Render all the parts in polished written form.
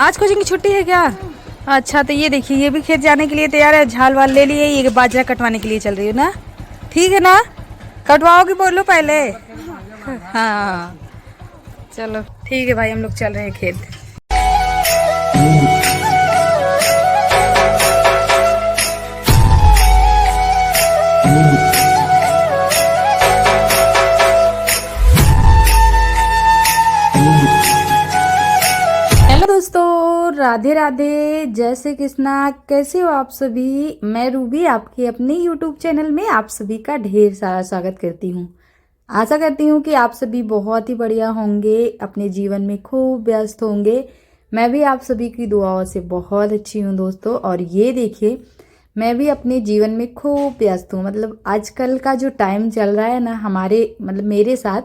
आज कोचिंग की छुट्टी है क्या? अच्छा, तो ये देखिए ये भी खेत जाने के लिए तैयार है। झाल वाल ले लिए, ये बाजरा कटवाने के लिए चल रही है ना। ठीक है ना, कटवाओगी बोलो पहले। हाँ चलो ठीक है भाई, हम लोग चल रहे हैं खेत। दोस्तों राधे राधे, जय श्री कृष्णा। कैसे हो आप सभी? मैं रूबी आपके अपने यूट्यूब चैनल में आप सभी का ढेर सारा स्वागत करती हूँ। आशा करती हूँ कि आप सभी बहुत ही बढ़िया होंगे, अपने जीवन में खूब व्यस्त होंगे। मैं भी आप सभी की दुआओं से बहुत अच्छी हूँ दोस्तों। और ये देखिए मैं भी अपने जीवन में खूब व्यस्त हूँ। मतलब आजकल का जो टाइम चल रहा है ना हमारे मतलब मेरे साथ,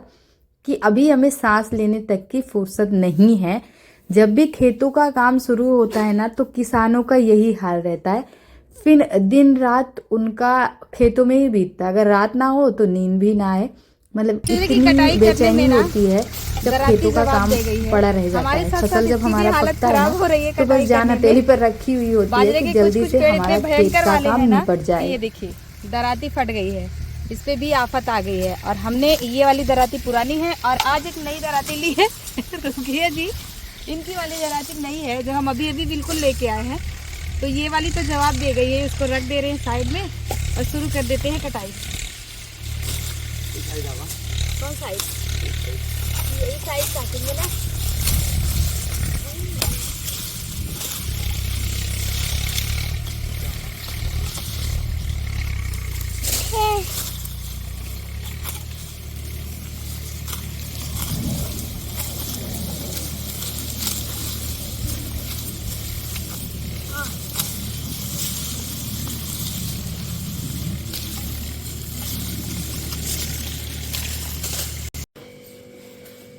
कि अभी हमें सांस लेने तक की फुर्सत नहीं है। जब भी खेतों का काम शुरू होता है ना तो किसानों का यही हाल रहता है। फिर दिन रात उनका खेतों में ही बीतता है। अगर रात ना हो तो नींद भी ना आए। मतलब इतनी बेचैनी होती है जब खेतों का काम पड़ा रह जाता है। फसल जब हमारा पकता है ना तो बस जान हथेली पर रखी हुई होती है कि जल्दी से हमारा खेत का काम निपट जाए। ये देखिए दराती फट गई है, इस पे भी आफत आ गई है। और हमने ये वाली दराती पुरानी है और आज एक नई दराती ली है। रुकिए जी, इनकी वाली दराती नई है जो हम अभी अभी बिल्कुल लेके आए हैं। तो ये वाली तो जवाब दे गई है, इसको रख दे रहे हैं साइड में और शुरू कर देते हैं कटाई। कौन साइड? यही साइड काटेंगे ना।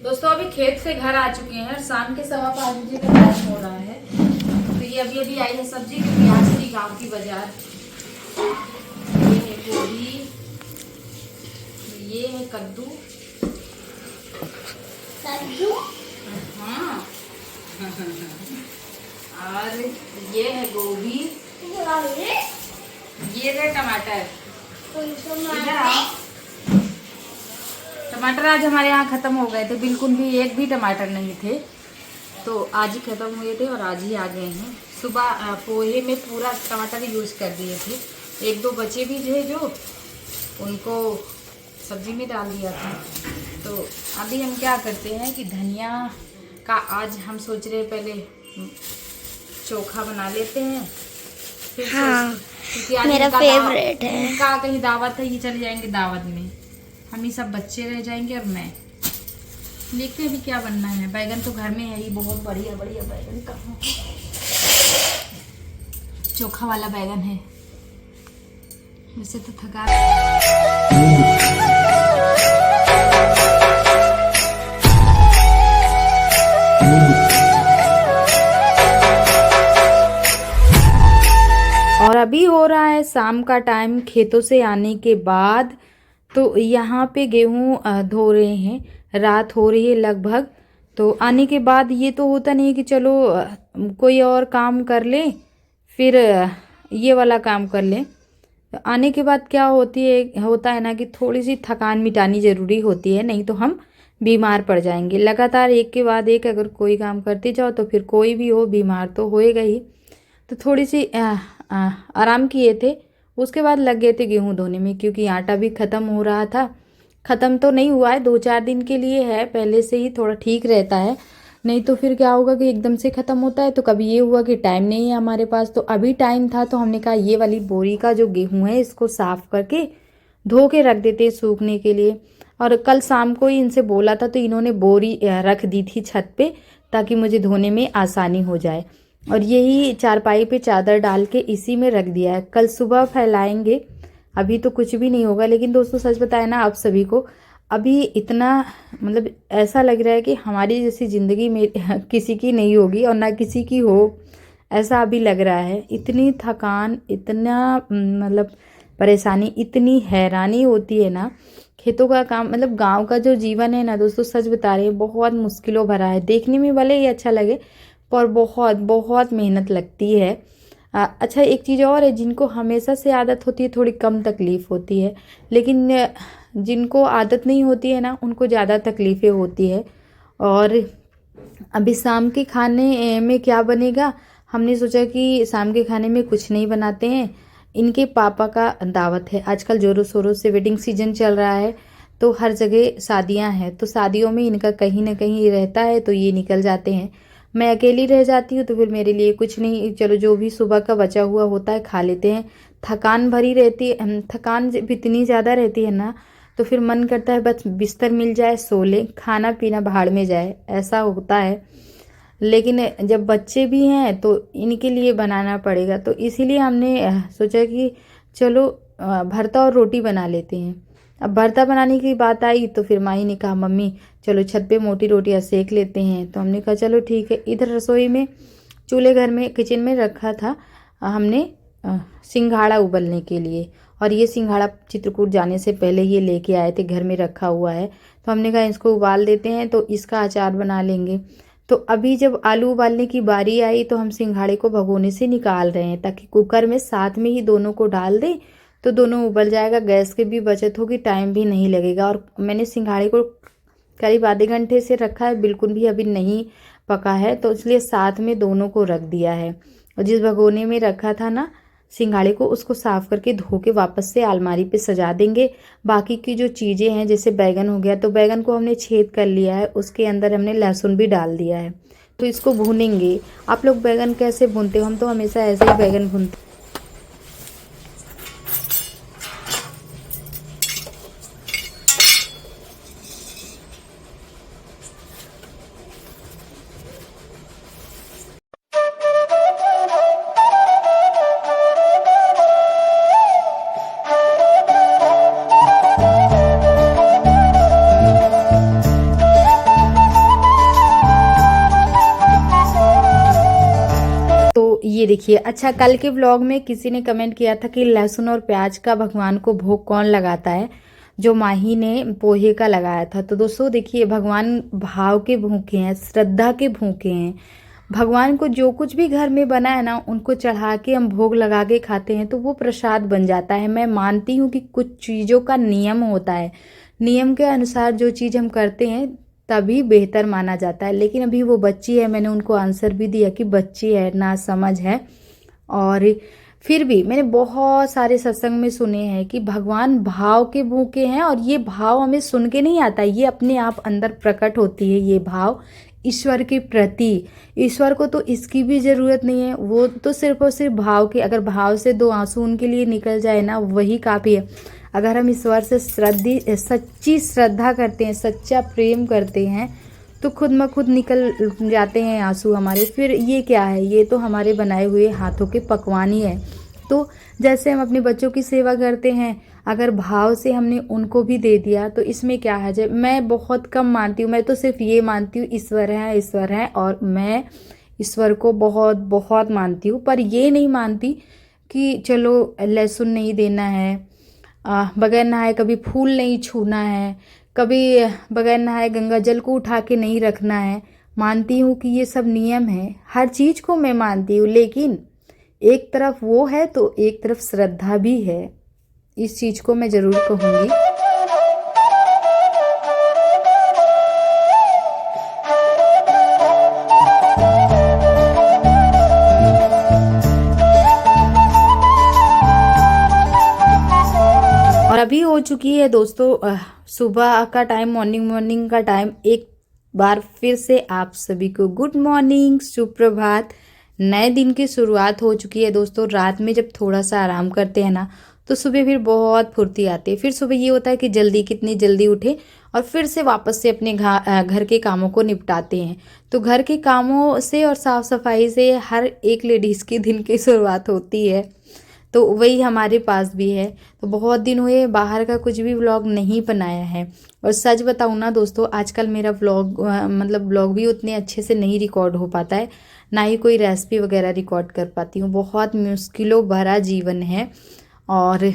दोस्तों अभी खेत से घर आ चुके हैं। शाम के 5:15 का टाइम हो रहा है। तो ये अभी अभी आई है सब्जी, क्योंकि आज थी गांव की बाजार। ये है गोभी, ये है कद्दू। हाँ और ये है गोभी, ये है टमाटर। टमाटर आज हमारे यहाँ ख़त्म हो गए थे, बिल्कुल भी एक भी टमाटर नहीं थे। तो आज ही ख़त्म हुए थे और आज ही आ गए हैं। सुबह पोहे में पूरा टमाटर यूज़ कर दिए थे। एक दो बचे भी थे जो उनको सब्जी में डाल दिया था। तो अभी हम क्या करते हैं कि धनिया का आज हम सोच रहे पहले चोखा बना लेते हैं। फिर हाँ, क्योंकि आज मेरा फेवरेट है। इनका कहीं दावत है, ये चले जाएंगे दावत में। हम ही सब बच्चे रह जाएंगे और मैं। देखते हैं अभी क्या बनना है। बैगन तो घर में है ही, बहुत बढ़िया बढ़िया बैगन। कहाँ चोखा वाला बैगन है। वैसे तो थका और अभी हो रहा है शाम का टाइम। खेतों से आने के बाद तो यहाँ पे गेहूँ धो रहे हैं। रात हो रही है लगभग। तो आने के बाद ये तो होता नहीं है कि चलो कोई और काम कर ले फिर ये वाला काम कर ले। तो आने के बाद क्या होता है ना कि थोड़ी सी थकान मिटानी ज़रूरी होती है, नहीं तो हम बीमार पड़ जाएंगे। लगातार एक के बाद एक अगर कोई काम करते जाओ तो फिर कोई भी हो बीमार तो होएगा ही। तो थोड़ी सी आराम किए थे। उसके बाद लग गए थे गेहूं धोने में, क्योंकि आटा भी ख़त्म हो रहा था। ख़त्म तो नहीं हुआ है, 2-4 दिन के लिए है। पहले से ही थोड़ा ठीक रहता है, नहीं तो फिर क्या होगा कि एकदम से ख़त्म होता है। तो कभी ये हुआ कि टाइम नहीं है हमारे पास। तो अभी टाइम था तो हमने कहा ये वाली बोरी का जो गेहूँ है इसको साफ़ करके धो के रख देते सूखने के लिए। और कल शाम को ही इनसे बोला था तो इन्होंने बोरी रख दी थी छत पे, ताकि मुझे धोने में आसानी हो जाए। और यही चारपाई पे चादर डाल के इसी में रख दिया है। कल सुबह फैलाएंगे। अभी तो कुछ भी नहीं होगा। लेकिन दोस्तों सच बताए ना आप सभी को, अभी इतना मतलब ऐसा लग रहा है कि हमारी जैसी ज़िंदगी में किसी की नहीं होगी और ना किसी की हो, ऐसा अभी लग रहा है। इतनी थकान, इतना मतलब परेशानी, इतनी हैरानी होती है ना। खेतों का काम मतलब गांव का जो जीवन है ना दोस्तों, सच बता रहे हैं बहुत मुश्किलों भरा है। देखने में भले ही अच्छा लगे पर बहुत बहुत मेहनत लगती है। अच्छा, एक चीज़ और है, जिनको हमेशा से आदत होती है थोड़ी कम तकलीफ़ होती है, लेकिन जिनको आदत नहीं होती है ना उनको ज़्यादा तकलीफ़ें होती है। और अभी शाम के खाने में क्या बनेगा, हमने सोचा कि शाम के खाने में कुछ नहीं बनाते हैं। इनके पापा का दावत है, आजकल ज़ोरों शोरों से वेडिंग सीजन चल रहा है, तो हर जगह शादियां हैं, तो शादियों में इनका कहीं ना कहीं रहता है, तो ये निकल जाते हैं। मैं अकेली रह जाती हूँ तो फिर मेरे लिए कुछ नहीं, चलो जो भी सुबह का बचा हुआ होता है खा लेते हैं। थकान भरी रहती है, थकान जब इतनी ज़्यादा रहती है ना, तो फिर मन करता है बस बिस्तर मिल जाए सो ले, खाना पीना भाड़ में जाए, ऐसा होता है। लेकिन जब बच्चे भी हैं तो इनके लिए बनाना पड़ेगा, तो इसीलिए हमने सोचा कि चलो भरता और रोटी बना लेते हैं। अब भरता बनाने की बात आई तो फिर माही ने कहा मम्मी चलो छत पे मोटी रोटियां सेक लेते हैं, तो हमने कहा चलो ठीक है। इधर रसोई में चूल्हे घर में किचन में रखा था हमने सिंघाड़ा उबलने के लिए, और ये सिंघाड़ा चित्रकूट जाने से पहले ये लेके आए थे, घर में रखा हुआ है, तो हमने कहा इसको उबाल देते हैं तो इसका अचार बना लेंगे। तो अभी जब आलू उबालने की बारी आई तो हम सिंघाड़े को भगोने से निकाल रहे हैं, ताकि कुकर में साथ में ही दोनों को डाल दें तो दोनों उबल जाएगा, गैस की भी बचत होगी, टाइम भी नहीं लगेगा। और मैंने सिंघाड़े को करीब आधे घंटे से रखा है, बिल्कुल भी अभी नहीं पका है, तो इसलिए साथ में दोनों को रख दिया है। और जिस भगोने में रखा था ना सिंघाड़े को, उसको साफ करके धो के वापस से अलमारी पे सजा देंगे। बाकी की जो चीज़ें हैं जैसे बैगन हो गया, तो बैगन को हमने छेद कर लिया है, उसके अंदर हमने लहसुन भी डाल दिया है, तो इसको भूनेंगे। आप लोग बैगन कैसे भूनते हो? हम तो हमेशा ऐसे ही बैगन भूनते। ये देखिए, अच्छा कल के व्लॉग में किसी ने कमेंट किया था कि लहसुन और प्याज का भगवान को भोग कौन लगाता है, जो माही ने पोहे का लगाया था। तो दोस्तों देखिए, भगवान भाव के भूखे हैं, श्रद्धा के भूखे हैं। भगवान को जो कुछ भी घर में बना है ना, उनको चढ़ा के हम भोग लगा के खाते हैं तो वो प्रसाद बन जाता है। मैं मानती हूँ कि कुछ चीज़ों का नियम होता है, नियम के अनुसार जो चीज़ हम करते हैं तभी बेहतर माना जाता है। लेकिन अभी वो बच्ची है, मैंने उनको आंसर भी दिया कि बच्ची है, ना समझ है। और फिर भी मैंने बहुत सारे सत्संग में सुने हैं कि भगवान भाव के भूखे हैं, और ये भाव हमें सुन के नहीं आता, ये अपने आप अंदर प्रकट होती है ये भाव ईश्वर के प्रति। ईश्वर को तो इसकी भी ज़रूरत नहीं है, वो तो सिर्फ और सिर्फ भाव के, अगर भाव से दो आंसू उनके लिए निकल जाए ना वही काफ़ी है। अगर हम ईश्वर से सच्ची श्रद्धा करते हैं, सच्चा प्रेम करते हैं, तो खुद म खुद निकल जाते हैं आंसू हमारे। फिर ये क्या है, ये तो हमारे बनाए हुए हाथों के पकवान ही है। तो जैसे हम अपने बच्चों की सेवा करते हैं, अगर भाव से हमने उनको भी दे दिया तो इसमें क्या है। जब मैं बहुत कम मानती हूँ, मैं तो सिर्फ ये मानती हूँ ईश्वर है, और मैं ईश्वर को बहुत बहुत मानती हूँ, पर ये नहीं मानती कि चलो लहसुन नहीं देना है, बगैर नहाए कभी फूल नहीं छूना है, कभी बगैर नहाए गंगा जल को उठा के नहीं रखना है। मानती हूँ कि ये सब नियम है, हर चीज़ को मैं मानती हूँ, लेकिन एक तरफ वो है तो एक तरफ श्रद्धा भी है, इस चीज़ को मैं ज़रूर कहूँगी। और अभी हो चुकी है दोस्तों सुबह का टाइम, मॉर्निंग का टाइम। एक बार फिर से आप सभी को गुड मॉर्निंग, सुप्रभात। नए दिन की शुरुआत हो चुकी है दोस्तों। रात में जब थोड़ा सा आराम करते हैं ना, तो सुबह फिर बहुत फुर्ती आती है। फिर सुबह ये होता है कि कितनी जल्दी उठे और फिर से वापस से अपने घर के कामों को निपटाते हैं। तो घर के कामों से और साफ सफाई से हर एक लेडीज़ के दिन की शुरुआत होती है, तो वही हमारे पास भी है। तो बहुत दिन हुए बाहर का कुछ भी व्लॉग नहीं बनाया है। और सच बताऊँ ना दोस्तों, आजकल मेरा व्लॉग भी उतने अच्छे से नहीं रिकॉर्ड हो पाता है, ना ही कोई रेसिपी वगैरह रिकॉर्ड कर पाती हूँ। बहुत मुश्किलों भरा जीवन है। और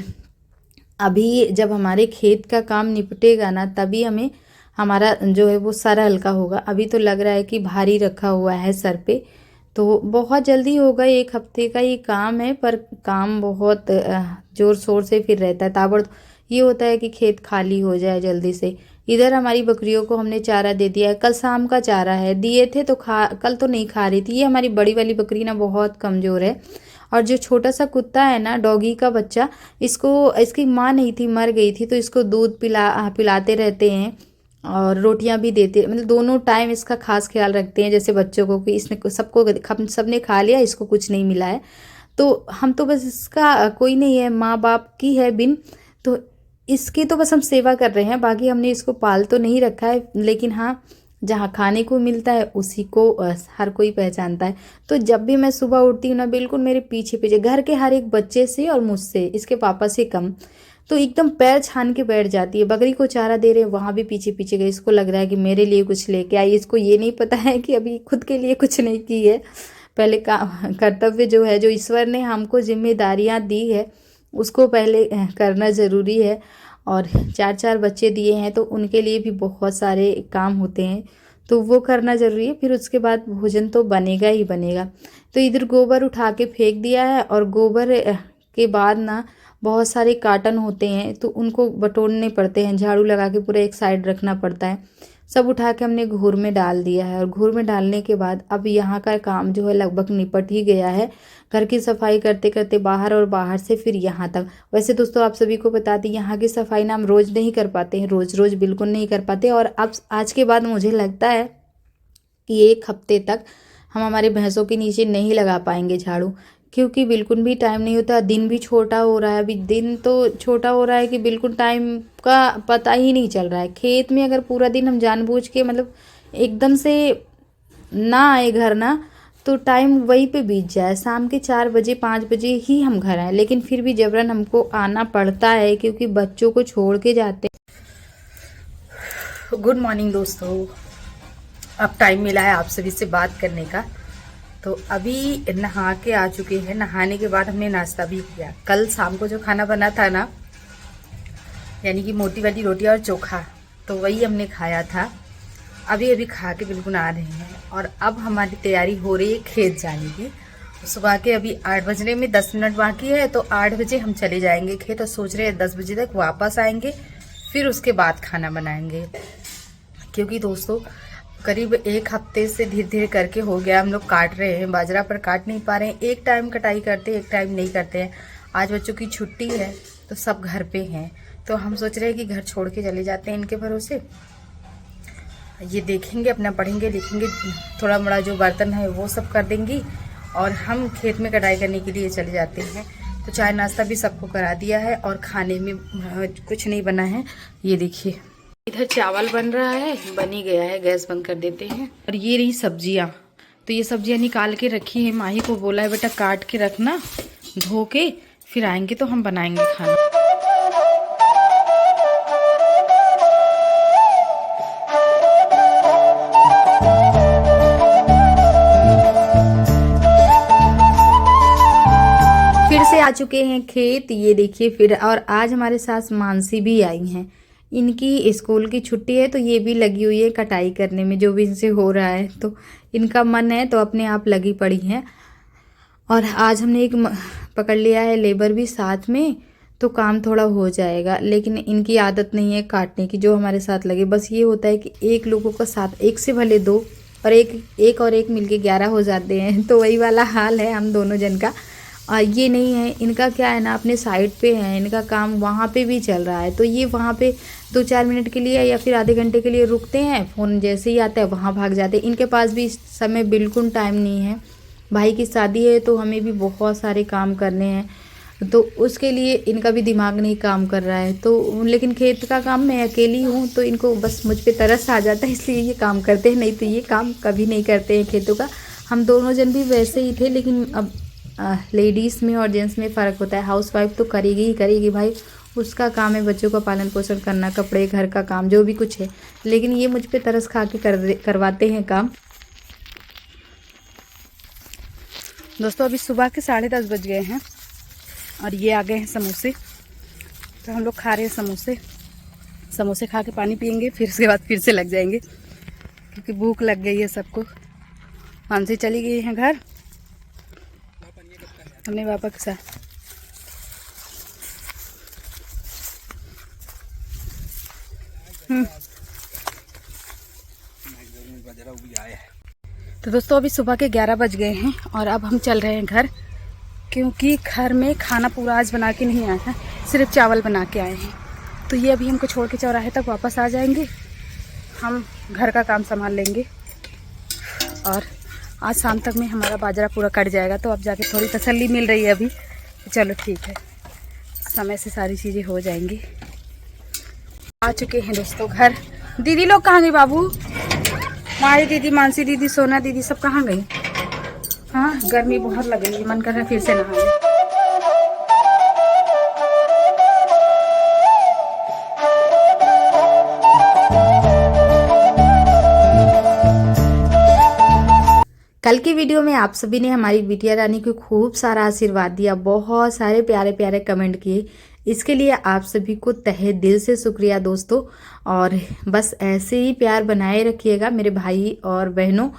अभी जब हमारे खेत का काम निपटेगा ना, तभी हमें हमारा जो है वो सर हल्का होगा। अभी तो लग रहा है कि भारी रखा हुआ है सर पे, तो बहुत जल्दी होगा, 1 हफ्ते का ही काम है, पर काम बहुत ज़ोर शोर से फिर रहता है। ताबड़ ये होता है कि खेत खाली हो जाए जल्दी से। इधर हमारी बकरियों को हमने चारा दे दिया है, कल शाम का चारा है, दिए थे तो कल तो नहीं खा रही थी। ये हमारी बड़ी वाली बकरी ना बहुत कमज़ोर है, और जो छोटा सा कुत्ता है ना, डॉगी का बच्चा, इसकी माँ नहीं थी, मर गई थी, तो इसको दूध पिलाते रहते हैं और रोटियां भी देते, मतलब दोनों टाइम इसका खास ख्याल रखते हैं, जैसे बच्चों को कि इसने सबने खा लिया, इसको कुछ नहीं मिला है। तो हम तो बस इसका कोई नहीं है, माँ बाप की है बिन, तो इसकी तो बस हम सेवा कर रहे हैं। बाकी हमने इसको पाल तो नहीं रखा है, लेकिन हाँ, जहाँ खाने को मिलता है उसी को हर कोई पहचानता है। तो जब भी मैं सुबह उठती हूँ ना, बिल्कुल मेरे पीछे पीछे घर के हर एक बच्चे से और मुझसे, इसके पापा से कम, तो एकदम पैर छान के बैठ जाती है। बकरी को चारा दे रहे हैं, वहाँ भी पीछे पीछे गई, इसको लग रहा है कि मेरे लिए कुछ लेके आई। इसको ये नहीं पता है कि अभी खुद के लिए कुछ नहीं की है। पहले कर्तव्य जो है, जो ईश्वर ने हमको जिम्मेदारियाँ दी है, उसको पहले करना ज़रूरी है। और 4-4 बच्चे दिए हैं, तो उनके लिए भी बहुत सारे काम होते हैं, तो वो करना ज़रूरी है। फिर उसके बाद भोजन तो बनेगा ही बनेगा। तो इधर गोबर उठा के फेंक दिया है, और गोबर के बाद ना बहुत सारे कार्टन होते हैं, तो उनको बटोरने पड़ते हैं, झाड़ू लगा के पूरा एक साइड रखना पड़ता है। सब उठा के हमने घूर में डाल दिया है, और घूर में डालने के बाद अब यहाँ का काम जो है लगभग निपट ही गया है। घर की सफाई करते करते बाहर, और बाहर से फिर यहाँ तक। वैसे दोस्तों, आप सभी को बता दें, यहाँ की सफाई ना हम रोज़ नहीं कर पाते हैं, रोज़ रोज़ बिल्कुल नहीं कर पाते। और अब आज के बाद मुझे लगता है कि 1 हफ्ते तक हम हमारे भैंसों के नीचे नहीं लगा पाएंगे झाड़ू, क्योंकि बिल्कुल भी टाइम नहीं होता। दिन भी छोटा हो रहा है, अभी दिन तो छोटा हो रहा है कि बिल्कुल टाइम का पता ही नहीं चल रहा है। खेत में अगर पूरा दिन हम जानबूझ के, मतलब एकदम से ना आए घर ना, तो टाइम वहीं पे बीत जाए, शाम के 4 बजे 5 बजे ही हम घर आए, लेकिन फिर भी जबरन हमको आना पड़ता है, क्योंकि बच्चों को छोड़ के जाते। गुड मॉर्निंग दोस्तों, अब टाइम मिला है आप सभी से बात करने का। तो अभी नहा के आ चुके हैं। नहाने के बाद हमने नाश्ता भी किया। कल शाम को जो खाना बना था ना, यानी कि मोटी वाली रोटी और चोखा, तो वही हमने खाया था। अभी अभी खा के बिल्कुल आ रहे हैं, और अब हमारी तैयारी हो रही है खेत जाने की। सुबह के अभी 8 बजने में 10 मिनट बाकी है, तो 8 बजे हम चले जाएंगे खेत, और सोच रहे हैं 10 बजे तक वापस आएंगे, फिर उसके बाद खाना बनाएंगे। क्योंकि दोस्तों, करीब 1 हफ्ते से धीरे धीरे करके हो गया, हम लोग काट रहे हैं बाजरा, पर काट नहीं पा रहे हैं। एक टाइम कटाई करते हैं, एक टाइम नहीं करते हैं। आज बच्चों की छुट्टी है, तो सब घर पे हैं, तो हम सोच रहे हैं कि घर छोड़ के चले जाते हैं इनके भरोसे। ये देखेंगे, अपना पढ़ेंगे लिखेंगे, थोड़ा मोड़ा जो बर्तन है वो सब कर देंगी, और हम खेत में कटाई करने के लिए चले जाते हैं। तो चाय नाश्ता भी सबको करा दिया है, और खाने में कुछ नहीं बना है। ये देखिए, इधर चावल बन रहा है, बन ही गया है, गैस बंद कर देते हैं। और ये रही सब्जियां, तो ये सब्जियां निकाल के रखी है। माही को बोला है बेटा काट के रखना, धो के, फिर आएंगे तो हम बनाएंगे खाना। फिर से आ चुके हैं खेत, ये देखिए फिर। और आज हमारे साथ मानसी भी आई हैं, इनकी स्कूल की छुट्टी है, तो ये भी लगी हुई है कटाई करने में, जो भी इनसे हो रहा है। तो इनका मन है, तो अपने आप लगी पड़ी हैं। और आज हमने एक पकड़ लिया है लेबर भी साथ में, तो काम थोड़ा हो जाएगा। लेकिन इनकी आदत नहीं है काटने की, जो हमारे साथ लगे। बस ये होता है कि एक लोगों का साथ, एक से भले 2, और एक मिलके 11 हो जाते हैं, तो वही वाला हाल है हम दोनों जन का। ये नहीं है, इनका क्या है ना, अपने साइड पे है, इनका काम वहाँ पे भी चल रहा है। तो ये वहाँ पे 2-4 मिनट के लिए या फिर आधे घंटे के लिए रुकते हैं, फ़ोन जैसे ही आता है वहाँ भाग जाते हैं। इनके पास भी इस समय बिल्कुल टाइम नहीं है। भाई की शादी है, तो हमें भी बहुत सारे काम करने हैं, तो उसके लिए इनका भी दिमाग नहीं काम कर रहा है। तो लेकिन खेत का काम मैं अकेली हूँ, तो इनको बस मुझ पे तरस आ जाता है, इसलिए ये काम करते हैं, नहीं तो ये काम कभी नहीं करते हैं खेतों का। हम दोनों जन भी वैसे ही थे, लेकिन अब लेडीज़ में और जेंट्स में फ़र्क होता है। हाउसवाइफ तो करेगी ही करेगी भाई, उसका काम है बच्चों का पालन पोषण करना, कपड़े, घर का काम, जो भी कुछ है। लेकिन ये मुझ पे तरस खा के करवाते हैं काम। दोस्तों, अभी सुबह के 10:30 बज गए हैं, और ये आ गए हैं समोसे। तो हम लोग खा रहे हैं समोसे खा के पानी पियेंगे, फिर उसके बाद फिर से लग जाएंगे, क्योंकि भूख लग गई है सबको। मानसी चली गई है घर अपने पापा के साथ। तो दोस्तों अभी सुबह के 11 बज गए हैं और अब हम चल रहे हैं घर, क्योंकि घर में खाना पूरा आज बना के नहीं आए हैं, सिर्फ चावल बना के आए हैं। तो ये अभी हमको छोड़ के चौराहे तक वापस आ जाएंगे, हम घर का काम संभाल लेंगे और आज शाम तक में हमारा बाजरा पूरा कट जाएगा। तो अब जाके थोड़ी तसल्ली मिल रही है अभी। चलो ठीक है, समय से सारी चीज़ें हो जाएंगी। आ चुके हैं दोस्तों घर। दीदी लोग कहाँ गए बाबू? माही दीदी, मानसी दीदी, सोना दीदी सब कहाँ गई? हाँ, गर्मी बहुत लग रही है, मन कर रहा है फिर से नहाने। कल की वीडियो में आप सभी ने हमारी बिटिया रानी को खूब सारा आशीर्वाद दिया, बहुत सारे प्यारे प्यारे कमेंट किए। इसके लिए आप सभी को तहे दिल से शुक्रिया दोस्तों। और बस ऐसे ही प्यार बनाए रखिएगा मेरे भाई और बहनों।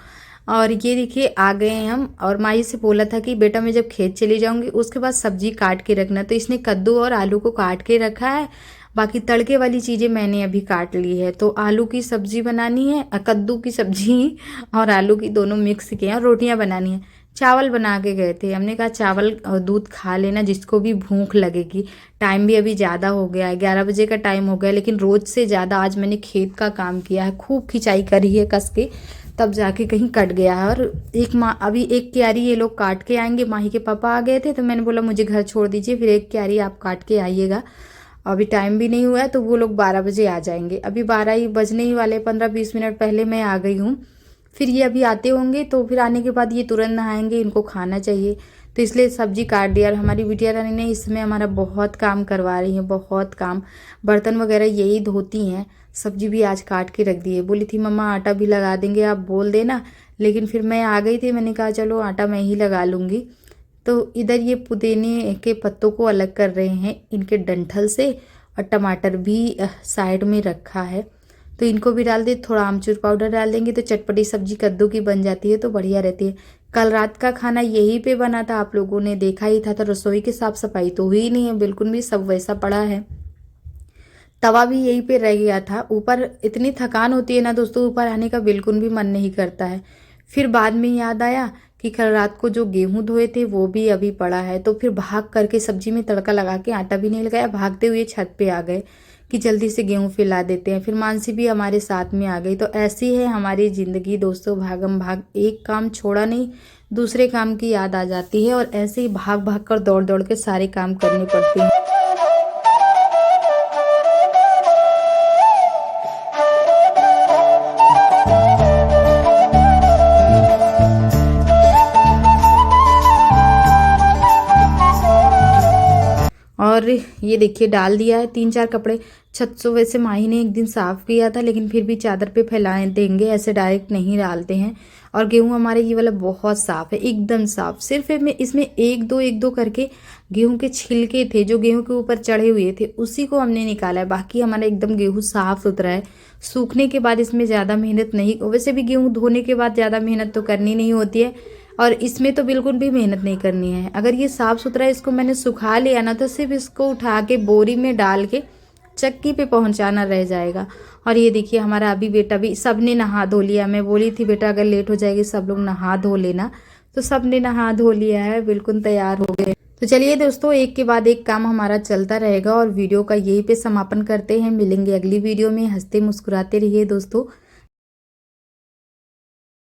और ये देखिए आ गए हैं हम। और माई से बोला था कि बेटा मैं जब खेत चली जाऊंगी उसके बाद सब्जी काट के रखना, तो इसने कद्दू और आलू को काट के रखा है। बाकी तड़के वाली चीज़ें मैंने अभी काट ली है। तो आलू की सब्जी बनानी है, कद्दू की सब्जी और आलू की दोनों मिक्स किए हैं, और रोटियां बनानी है। चावल बना के गए थे, हमने कहा चावल और दूध खा लेना जिसको भी भूख लगेगी। टाइम भी अभी ज़्यादा हो गया है, 11 बजे का टाइम हो गया, लेकिन रोज़ से ज़्यादा आज मैंने खेत का काम किया है, खूब खिंचाई करी है कस के, तब जाके कहीं कट गया है। और अभी एक क्यारी ये लोग काट के आएंगे। माही के पापा आ गए थे तो मैंने बोला मुझे घर छोड़ दीजिए, फिर एक क्यारी आप काट के आइएगा। अभी टाइम भी नहीं हुआ है तो वो लोग 12 बजे आ जाएंगे। अभी 12 ही बजने ही वाले, 15-20 मिनट पहले मैं आ गई हूँ। फिर ये अभी आते होंगे, तो फिर आने के बाद ये तुरंत नहाएंगे, इनको खाना चाहिए, तो इसलिए सब्जी काट दिया। और हमारी बिटिया रानी ने इसमें हमारा बहुत काम करवा रही है, बहुत काम। बर्तन वगैरह यही धोती हैं, सब्जी भी आज काट के रख दी है। बोली थी मम्मा आटा भी लगा देंगे, आप बोल देना, लेकिन फिर मैं आ गई थी, मैंने कहा चलो आटा मैं ही लगा लूँगी। तो इधर ये पुदीने के पत्तों को अलग कर रहे हैं इनके डंठल से, और टमाटर भी साइड में रखा है, तो इनको भी डाल दे। थोड़ा आमचूर पाउडर डाल देंगे तो चटपटी सब्जी कद्दू की बन जाती है, तो बढ़िया रहती है। कल रात का खाना यहीं पे बना था, आप लोगों ने देखा ही था। तो रसोई की साफ सफाई तो हुई नहीं है बिल्कुल भी, सब वैसा पड़ा है। तवा भी यहीं पे रह गया था। ऊपर इतनी थकान होती है ना दोस्तों, ऊपर आने का बिल्कुल भी मन नहीं करता है। फिर बाद में याद आया कि कल रात को जो गेहूं धोए थे वो भी अभी पड़ा है, तो फिर भाग करके सब्जी में तड़का लगा के, आटा भी नहीं लगाया, भागते हुए छत पे आ गए कि जल्दी से गेहूं फैला देते हैं। फिर मानसी भी हमारे साथ में आ गई। तो ऐसी है हमारी ज़िंदगी दोस्तों, भागम भाग, एक काम छोड़ा नहीं दूसरे काम की याद आ जाती है, और ऐसे ही भाग भाग कर दौड़ दौड़ के सारे काम करने पड़ते हैं। और ये देखिए डाल दिया है 3-4 कपड़े छत से। वैसे माही ने एक दिन साफ़ किया था, लेकिन फिर भी चादर पे फैलाए देंगे, ऐसे डायरेक्ट नहीं डालते हैं। और गेहूं हमारे ये वाला बहुत साफ़ है, एकदम साफ़। सिर्फ इसमें एक दो करके गेहूं के छिलके थे जो गेहूं के ऊपर चढ़े हुए थे, उसी को हमने निकाला है। बाकी हमारा एकदम गेहूँ साफ़ सुथरा है। सूखने के बाद इसमें ज़्यादा मेहनत नहीं, वैसे भी गेहूँ धोने के बाद ज़्यादा मेहनत तो करनी नहीं होती है, और इसमें तो बिल्कुल भी मेहनत नहीं करनी है। अगर ये साफ़ सुथरा इसको मैंने सुखा लिया ना, तो सिर्फ इसको उठा के बोरी में डाल के चक्की पे पहुंचाना रह जाएगा। और ये देखिए हमारा अभी बेटा भी, सब ने नहा धो लिया। मैं बोली थी बेटा अगर लेट हो जाएगी सब लोग नहा धो लेना, तो सब ने नहा धो लिया है, बिल्कुल तैयार हो गए। तो चलिए दोस्तों, एक के बाद एक काम हमारा चलता रहेगा, और वीडियो का यहीं पे समापन करते हैं। मिलेंगे अगली वीडियो में। हंसते मुस्कुराते रहिए दोस्तों।